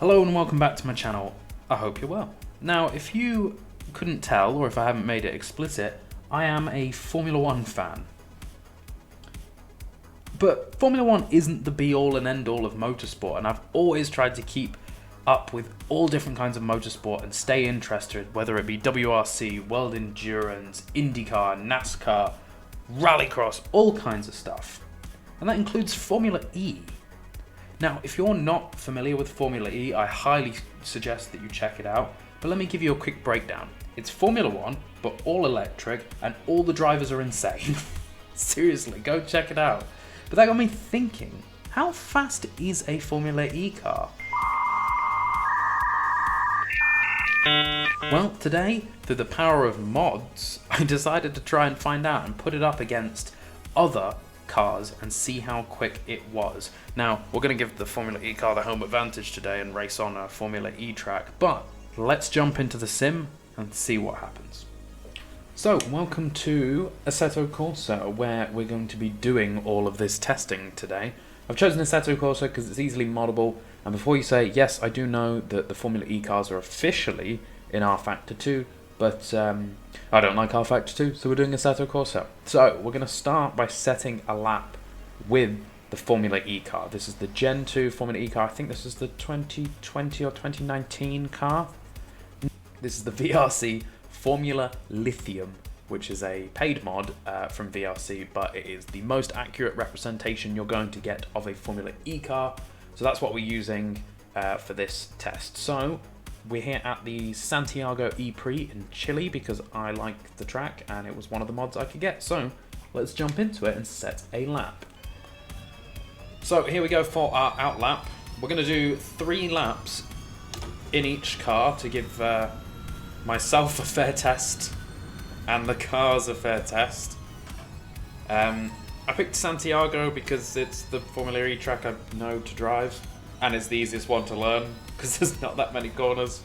Hello and welcome back to my channel. I hope you're well. Now, if you couldn't tell, or if I haven't made it explicit, I am a Formula One fan. But Formula One isn't the be-all and end-all of motorsport, and I've always tried to keep up with all different kinds of motorsport and stay interested, whether it be WRC, World Endurance, IndyCar, NASCAR, Rallycross, all kinds of stuff. And that includes Formula E. Now, if you're not familiar with Formula E, I highly suggest that you check it out, but let me give you a quick breakdown. It's Formula One, but all electric, and all the drivers are insane. Seriously, go check it out. But that got me thinking, how fast is a Formula E car? Well, today, through the power of mods, I decided to try and find out and put it up against other cars and see how quick it was. Now, we're going to give the Formula E car the home advantage today and race on a Formula E track, but let's jump into the sim and see what happens. So, welcome to Assetto Corsa, where we're going to be doing all of this testing today. I've chosen Assetto Corsa because it's easily moddable, and before you say, yes, I do know that the Formula E cars are officially in R-Factor 2, but I don't like R-Factor 2, so we're doing Assetto Corsa. So, we're going to start by setting a lap with the Formula E car. This is the Gen 2 Formula E car. I think this is the 2020 or 2019 car. This is the VRC Formula Lithium, which is a paid mod from VRC, but it is the most accurate representation you're going to get of a Formula E car. So that's what we're using for this test. So we're here at the Santiago E-Prix in Chile because I like the track and it was one of the mods I could get. So let's jump into it and set a lap. So here we go for our outlap. We're going to do 3 laps in each car to give myself a fair test and the cars a fair test. I picked Santiago because it's the Formula E track I know to drive and it's the easiest one to learn because there's not that many corners.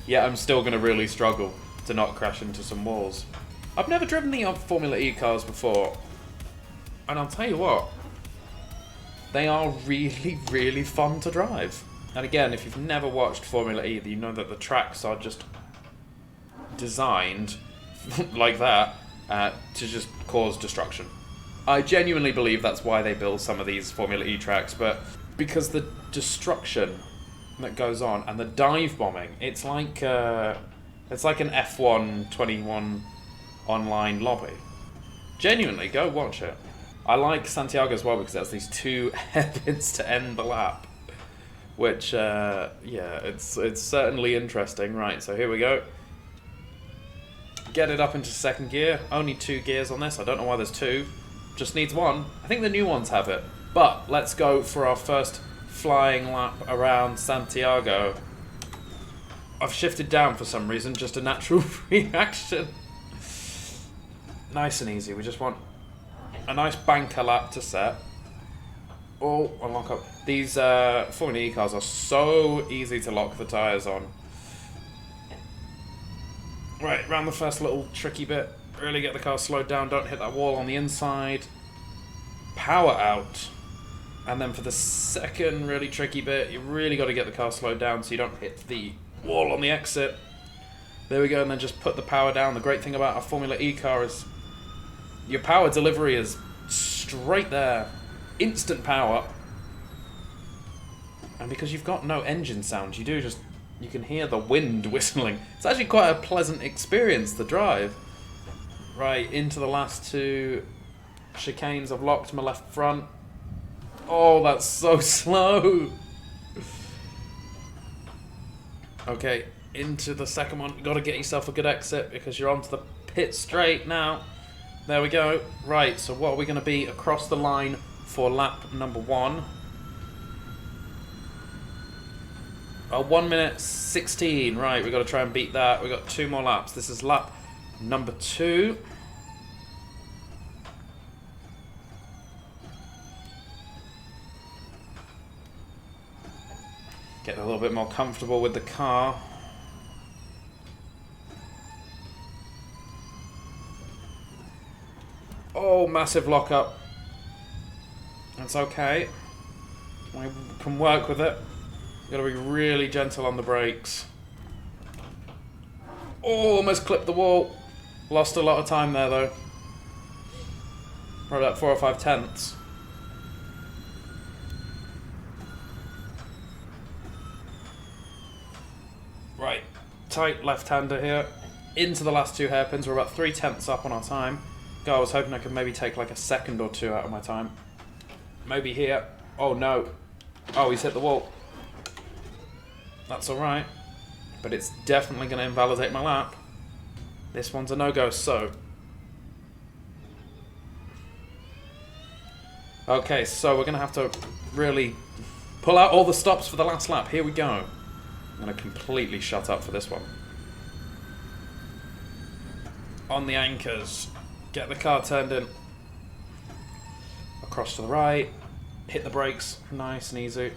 Yet I'm still going to really struggle to not crash into some walls. I've never driven the Formula E cars before, and I'll tell you what, they are really, really fun to drive. And again, if you've never watched Formula E, you know that the tracks are just designed like that to just cause destruction. I genuinely believe that's why they build some of these Formula E tracks, but because the destruction that goes on and the dive bombing, it's like an F1 21 online lobby. Genuinely, go watch it. I like Santiago as well because it has these 2 hairpins to end the lap, which yeah, it's certainly interesting. Right, so here we go. Get it up into 2nd gear. Only 2 gears on this. I don't know why there's 2. Just needs 1. I think the new ones have it. But let's go for our first flying lap around Santiago. I've shifted down for some reason, just a natural reaction. Nice and easy. We just want a nice banker lap to set. Oh, and lock up. These Formula E cars are so easy to lock the tyres on. Right, around the first little tricky bit. Really get the car slowed down, don't hit that wall on the inside. Power out. And then for the second really tricky bit, you really got to get the car slowed down so you don't hit the wall on the exit. There we go, and then just put the power down. The great thing about a Formula E car is your power delivery is straight there. Instant power. And because you've got no engine sound, you can hear the wind whistling. It's actually quite a pleasant experience to drive. Right, into the last 2 chicanes. I've locked my left front. Oh, that's so slow. Okay, into the second one. You've got to get yourself a good exit because you're onto the pit straight now. There we go. Right, so what are we going to be across the line for lap number 1? 1 minute 16. Right, we've got to try and beat that. We've got 2 more laps. This is lap number 2. Getting a little bit more comfortable with the car. Oh, massive lockup. That's okay. We can work with it. Gotta be really gentle on the brakes. Oh, almost clipped the wall. Lost a lot of time there though. Probably like 4 or 5 tenths. Right, tight left-hander here. Into the last 2 hairpins. We're about 3 tenths up on our time. God, I was hoping I could maybe take like a second or 2 out of my time. Maybe here. Oh no. Oh, he's hit the wall. That's alright. But it's definitely going to invalidate my lap. This one's a no-go, so. Okay, so we're going to have to really pull out all the stops for the last lap. Here we go. I'm going to completely shut up for this one. On the anchors. Get the car turned in. Across to the right. Hit the brakes. Nice and easy.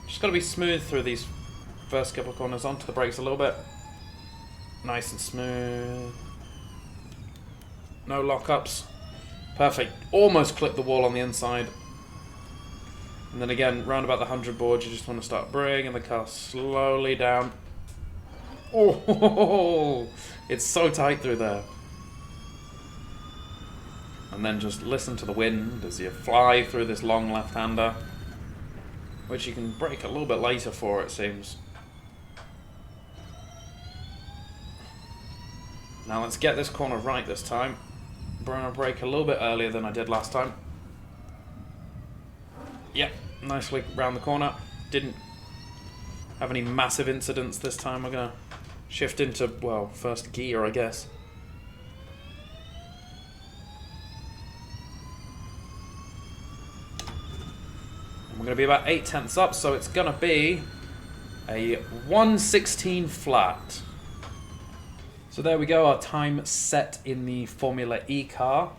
Just got to be smooth through these first couple of corners. Onto the brakes a little bit. Nice and smooth. No lockups. Perfect. Almost clipped the wall on the inside. And then again, round about the 100 board, you just want to start bringing the car slowly down. Oh, it's so tight through there. And then just listen to the wind as you fly through this long left-hander, which you can brake a little bit later for, it seems. Now let's get this corner right this time. I'm going to brake a little bit earlier than I did last time. Yep, nicely round the corner. Didn't have any massive incidents this time. We're going to shift into, well, first gear, I guess. And we're going to be about 8 tenths up, so it's going to be a 1:16 flat. So there we go, our time set in the Formula E car.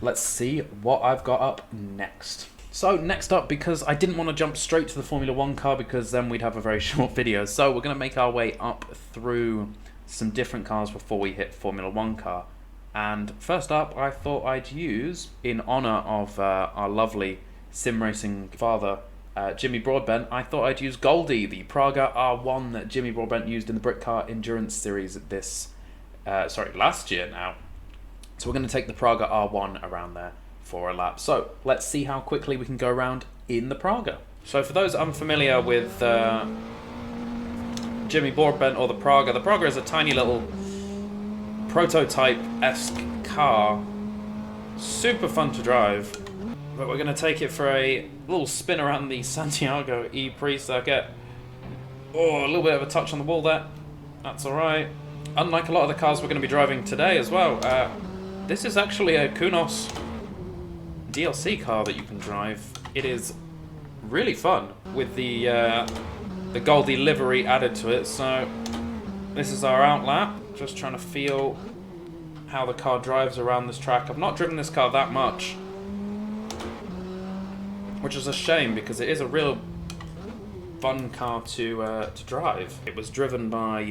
Let's see what I've got up next. So next up, because I didn't want to jump straight to the Formula 1 car because then we'd have a very short video, so we're going to make our way up through some different cars before we hit Formula 1 car. And first up, I thought I'd use, in honour of our lovely sim racing father, Jimmy Broadbent, I thought I'd use Goldie, the Praga R1 that Jimmy Broadbent used in the Brick Car Endurance Series last year now. So we're going to take the Praga R1 around there for a lap. So let's see how quickly we can go around in the Praga. So for those unfamiliar with Jimmy Broadbent or the Praga is a tiny little prototype-esque car. Super fun to drive. But we're going to take it for a little spin around the Santiago E-Prix circuit. Oh, a little bit of a touch on the wall there. That's alright. Unlike a lot of the cars we're going to be driving today as well, this is actually a Kunos DLC car that you can drive. It is really fun with the Goldie livery added to it. So this is our outlap. Just trying to feel how the car drives around this track. I've not driven this car that much, which is a shame because it is a real fun car to drive. It was driven by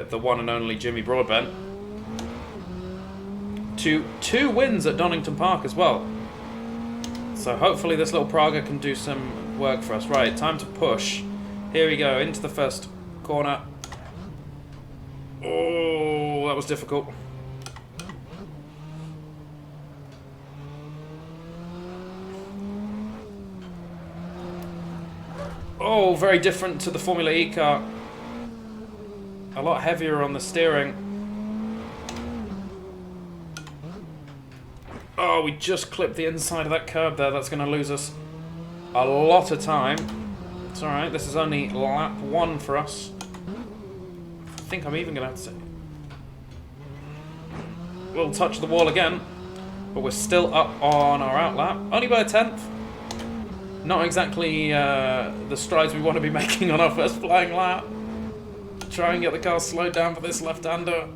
the one and only Jimmy Broadbent to 2 wins at Donington Park as well. So hopefully this little Praga can do some work for us. Right, time to push. Here we go, into the first corner. Oh, that was difficult. Oh, very different to the Formula E car. A lot heavier on the steering. Oh, we just clipped the inside of that curb there. That's going to lose us a lot of time. It's alright, this is only lap 1 for us. I think I'm even going to have to... We'll touch the wall again, but we're still up on our outlap. Only by a 10th. Not exactly the strides we want to be making on our first flying lap. Try and get the car slowed down for this left-hander.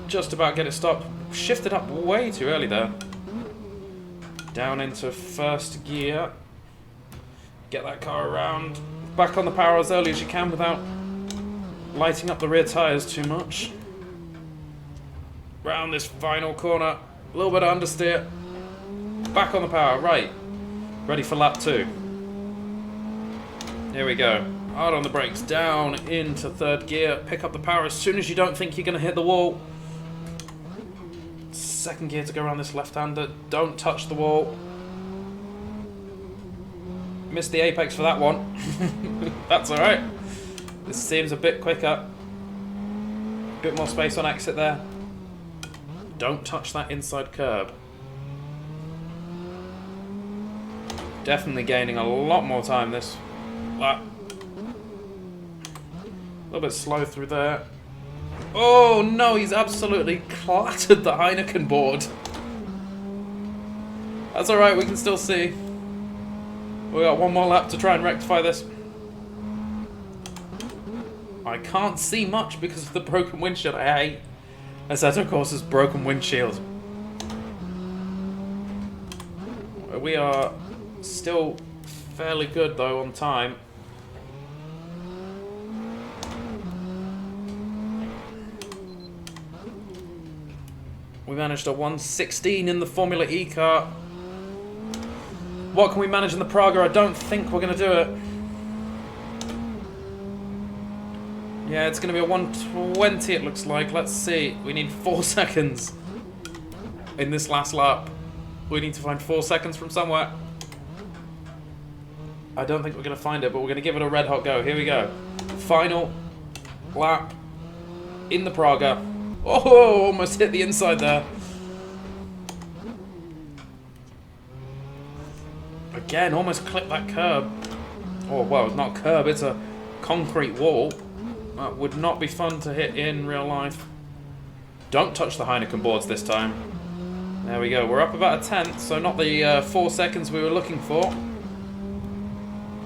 Just about get it stopped. Shifted up way too early there. Down into first gear. Get that car around. Back on the power as early as you can without lighting up the rear tyres too much. Round this final corner. A little bit of understeer. back on the power. Right. Ready for lap 2. Here we go. Hard on the brakes, down into third gear. Pick up the power as soon as you don't think you're going to hit the wall. Second gear to go around this left-hander. Don't touch the wall. Missed the apex for that one. That's alright. This seems a bit quicker. Bit more space on exit there. Don't touch that inside curb. Definitely gaining a lot more time this lap. A little bit slow through there. Oh no, he's absolutely clattered the Heineken board. That's alright, we can still see. We got one more lap to try and rectify this. I can't see much because of the broken windshield. I hate Assetto Corsa's broken windshield. We are still fairly good though on time. We managed a 1:16 in the Formula E car. What can we manage in the Praga? I don't think we're going to do it. Yeah, it's going to be a 1:20 it looks like. Let's see. We need 4 seconds in this last lap. We need to find 4 seconds from somewhere. I don't think we're going to find it, but we're going to give it a red hot go. Here we go. Final lap in the Praga. Oh, almost hit the inside there. Again, almost clipped that curb. Oh, well, it's not a curb, it's a concrete wall. That would not be fun to hit in real life. Don't touch the Heineken boards this time. There we go. We're up about a 10th, so not the 4 seconds we were looking for.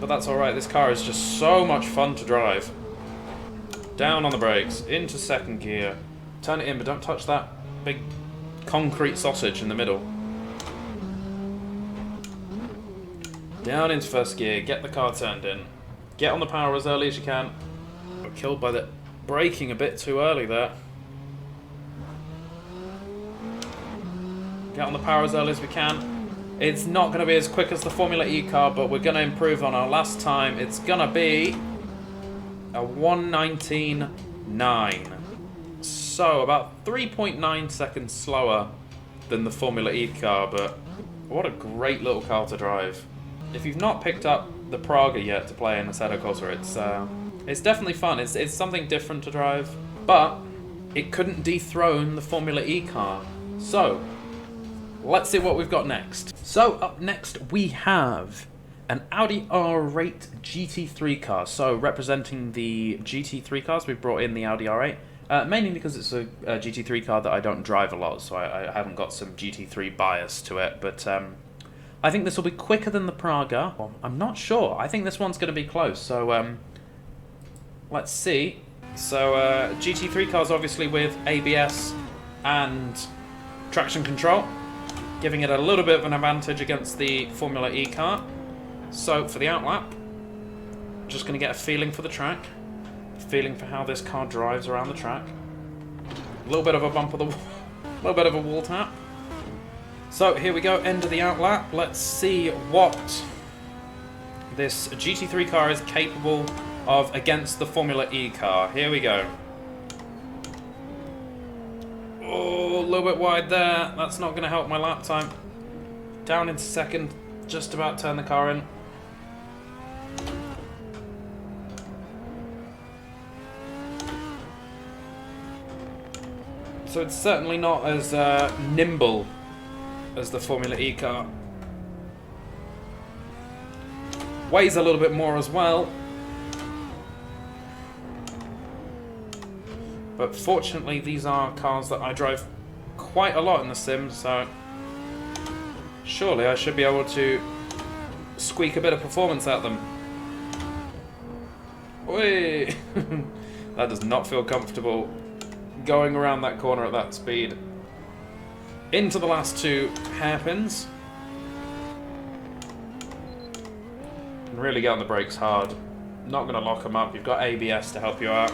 But that's alright. This car is just so much fun to drive. Down on the brakes, into second gear. Turn it in, but don't touch that big concrete sausage in the middle. Down into first gear, get the car turned in. Get on the power as early as you can. We're killed by the braking a bit too early there. Get on the power as early as we can. It's not going to be as quick as the Formula E car, but we're going to improve on our last time. It's going to be a 1:19.9. So, about 3.9 seconds slower than the Formula E car, but what a great little car to drive. If you've not picked up the Praga yet to play in Assetto Corsa, it's definitely fun. It's something different to drive, but it couldn't dethrone the Formula E car. So, let's see what we've got next. So, up next we have an Audi R8 GT3 car. So, representing the GT3 cars, we've brought in the Audi R8. Mainly because it's a GT3 car that I don't drive a lot, so I haven't got some GT3 bias to it. But I think this will be quicker than the Praga. Well, I'm not sure. I think this one's going to be close. So let's see. So GT3 cars obviously with ABS and traction control, giving it a little bit of an advantage against the Formula E car. So for the outlap, just going to get a feeling for the track. Feeling for how this car drives around the track. A little bit of a bump of the wall, a little bit of a wall tap. So here we go, end of the outlap. Let's see what this GT3 car is capable of against the Formula E car. Here we go. Oh, a little bit wide there. That's not going to help my lap time. Down into second, just about turn the car in. So it's certainly not as nimble as the Formula E car. Weighs a little bit more as well. But fortunately these are cars that I drive quite a lot in the Sims, so surely I should be able to squeak a bit of performance out them. Whee! That does not feel comfortable. Going around that corner at that speed. Into the last two hairpins. And really get on the brakes hard. Not going to lock them up. You've got ABS to help you out.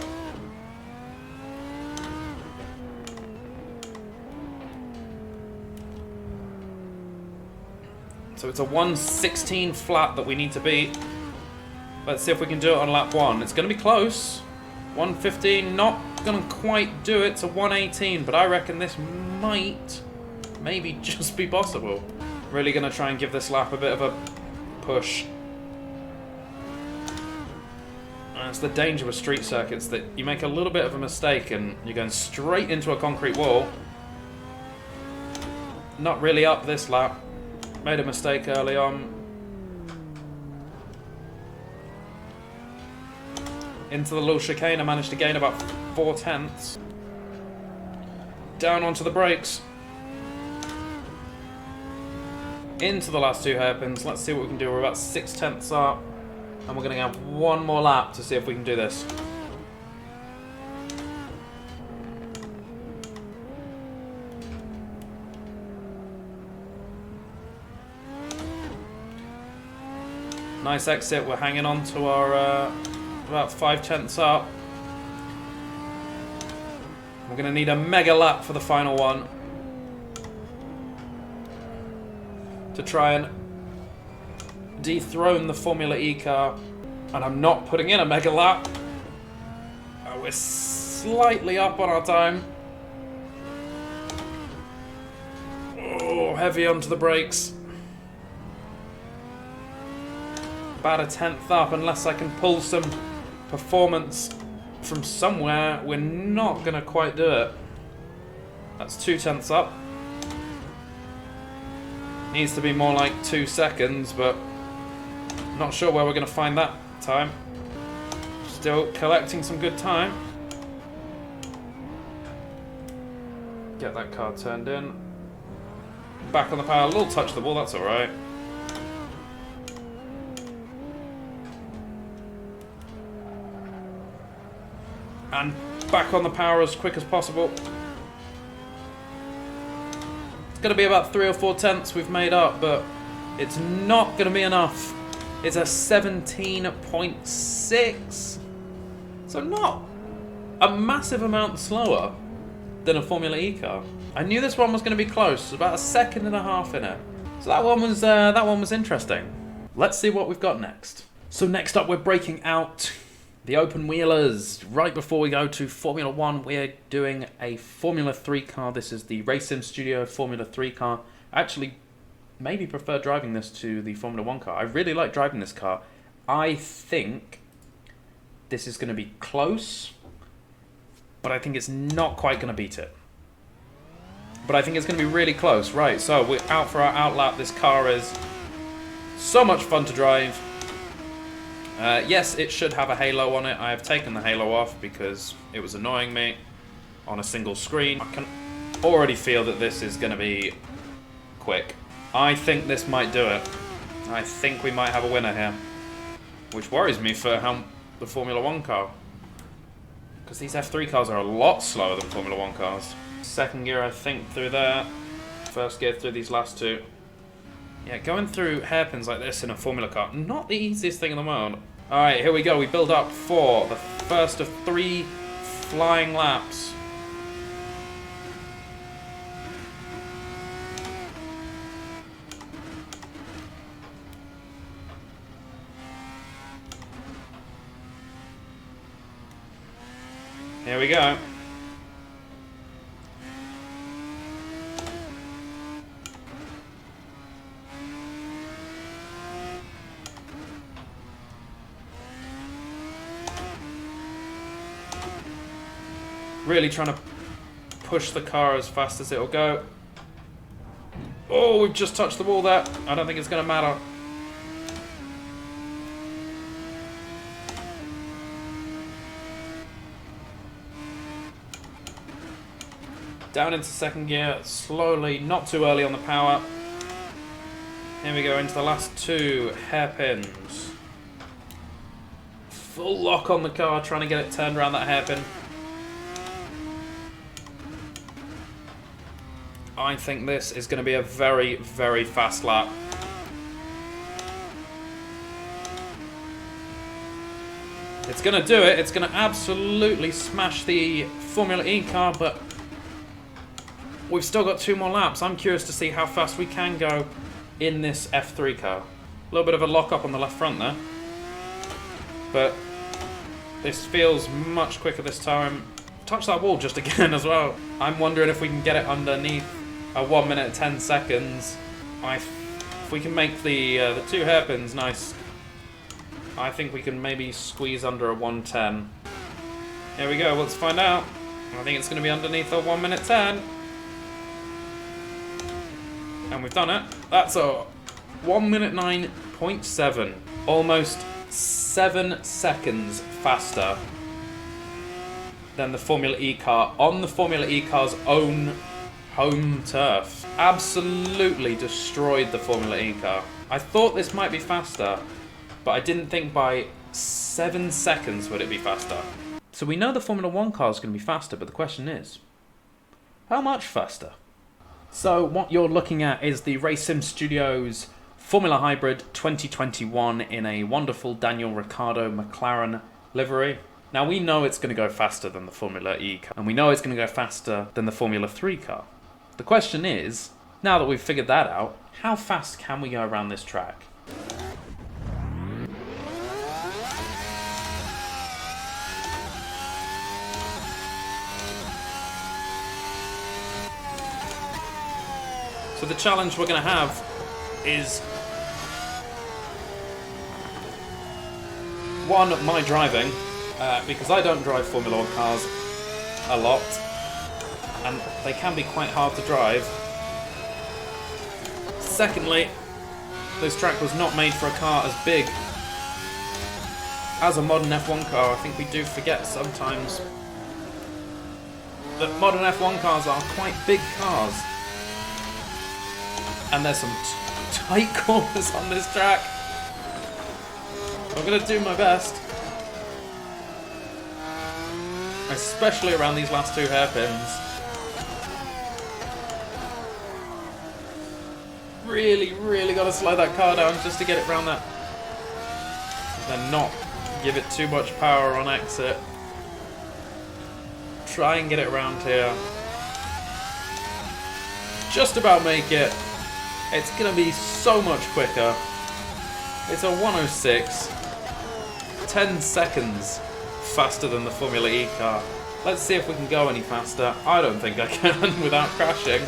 So it's a 1:16 flat that we need to beat. Let's see if we can do it on lap 1. It's going to be close. 1:15, not going to quite do it. It's a 1:18, but I reckon this might maybe just be possible. Really going to try and give this lap a bit of a push. That's the danger with street circuits, that you make a little bit of a mistake and you're going straight into a concrete wall. Not really up this lap. Made a mistake early on. Into the little chicane, I managed to gain about 4/10. Down onto the brakes. Into the last 2 hairpins. Let's see what we can do. We're about 6/10 up. And we're going to have one more lap to see if we can do this. Nice exit. We're hanging on to our about 5/10 up. We're going to need a mega lap for the final one to try and dethrone the Formula E car. And I'm not putting in a mega lap. We're slightly up on our time. Oh, heavy onto the brakes. About a 10th up. Unless I can pull some performance from somewhere, we're not going to quite do it. That's 2/10 up. Needs to be more like 2 seconds, but not sure where we're going to find that time. Still collecting some good time. Get that car turned in. Back on the power, a little touch of the wall, that's alright. And back on the power as quick as possible. It's going to be about 3 or 4/10 we've made up, but it's not going to be enough. It's a 17.6. So not a massive amount slower than a Formula E car. I knew this one was going to be close. About 1.5 seconds in it. So that one was interesting. Let's see what we've got next. So next up, we're breaking out the open wheelers. Right before we go to Formula 1, we're doing a Formula 3 car. This is the Racing Studio Formula 3 car. Actually, maybe prefer driving this to the Formula 1 car. I really like driving this car. I think this is going to be close, but I think it's not quite going to beat it. But I think it's going to be really close. Right, so we're out for our outlap. This car is so much fun to drive. Yes, it should have a halo on it. I have taken the halo off because it was annoying me on a single screen. I can already feel that this is going to be quick. I think this might do it. I think we might have a winner here. Which worries me for the Formula 1 car. Because these F3 cars are a lot slower than Formula 1 cars. Second gear, I think, through there. First gear through these last 2. Yeah, going through hairpins like this in a Formula car, not the easiest thing in the world. Alright, here we go. We build up for the first of 3 flying laps. Here we go. Really trying to push the car as fast as it'll go. Oh, we've just touched the wall there. I don't think it's going to matter. Down into second gear, slowly, not too early on the power. Here we go into the last 2 hairpins. Full lock on the car, trying to get it turned around that hairpin. I think this is going to be a very, very fast lap. It's going to do it. It's going to absolutely smash the Formula E car, but we've still got 2 more laps. I'm curious to see how fast we can go in this F3 car. A little bit of a lock-up on the left front there. But this feels much quicker this time. Touch that wall just again as well. I'm wondering if we can get it underneath a 1 minute 10 seconds. If we can make the 2 hairpins nice, I think we can maybe squeeze under a 110. Here we go, let's find out. I think it's going to be underneath a 1 minute 10. And we've done it. That's a 1 minute 9.7. Almost 7 seconds faster than the Formula E car on the Formula E car's own home turf. Absolutely destroyed the Formula E car. I thought this might be faster, but I didn't think by 7 seconds would it be faster. So we know the Formula 1 car is going to be faster, but the question is, how much faster? So what you're looking at is the RaceSim Studios Formula Hybrid 2021 in a wonderful Daniel Ricciardo McLaren livery. Now we know it's going to go faster than the Formula E car, and we know it's going to go faster than the Formula 3 car. The question is, now that we've figured that out, how fast can we go around this track? So the challenge we're going to have is, one, my driving, because I don't drive Formula 1 cars a lot, and they can be quite hard to drive. Secondly, this track was not made for a car as big as a modern F1 car. I think we do forget sometimes that modern F1 cars are quite big cars. And there's some tight corners on this track. I'm going to do my best. Especially around these last 2 hairpins. Really, really got to slow that car down just to get it around that. Then not give it too much power on exit. Try and get it around here. Just about make it. It's going to be so much quicker. It's a 106. 10 seconds faster than the Formula E car. Let's see if we can go any faster. I don't think I can without crashing.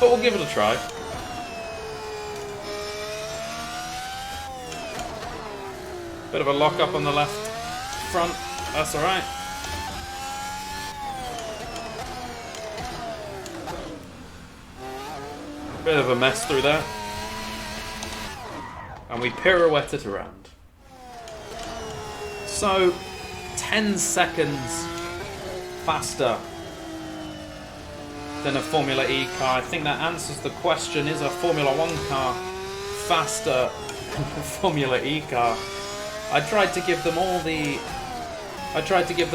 But we'll give it a try. Bit of a lock up on the left front. That's alright. Bit of a mess through there. And we pirouette it around. So, 10 seconds faster than a Formula E car. I think that answers the question, is a Formula 1 car faster than a Formula E car? I tried to give the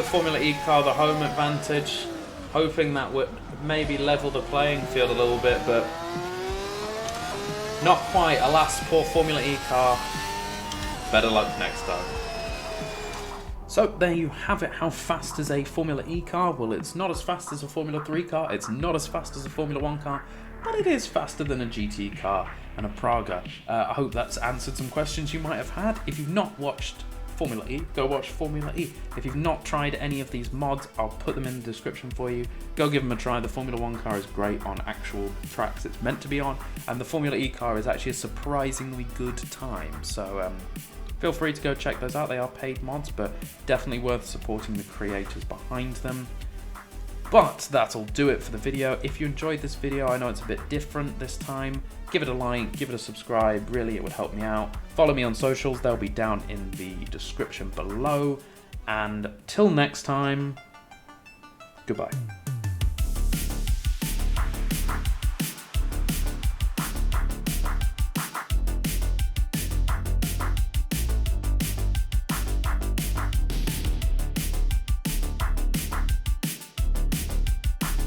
Formula E car the home advantage, hoping that would maybe level the playing field a little bit, but not quite. Alas, poor Formula E car. Better luck next time. So there you have it. How fast is a Formula E car? Well, it's not as fast as a Formula 3 car. It's not as fast as a Formula 1 car. But it is faster than a GT car and a Praga. I hope that's answered some questions you might have had. If you've not watched Formula E, go watch Formula E. If you've not tried any of these mods, I'll put them in the description for you. Go give them a try. The Formula 1 car is great on actual tracks it's meant to be on, and the Formula E car is actually a surprisingly good time. So feel free to go check those out. They are paid mods, but definitely worth supporting the creators behind them. But that'll do it for the video. If you enjoyed this video, I know it's a bit different this time, give it a like, give it a subscribe, really it would help me out. Follow me on socials, they'll be down in the description below. And till next time, goodbye.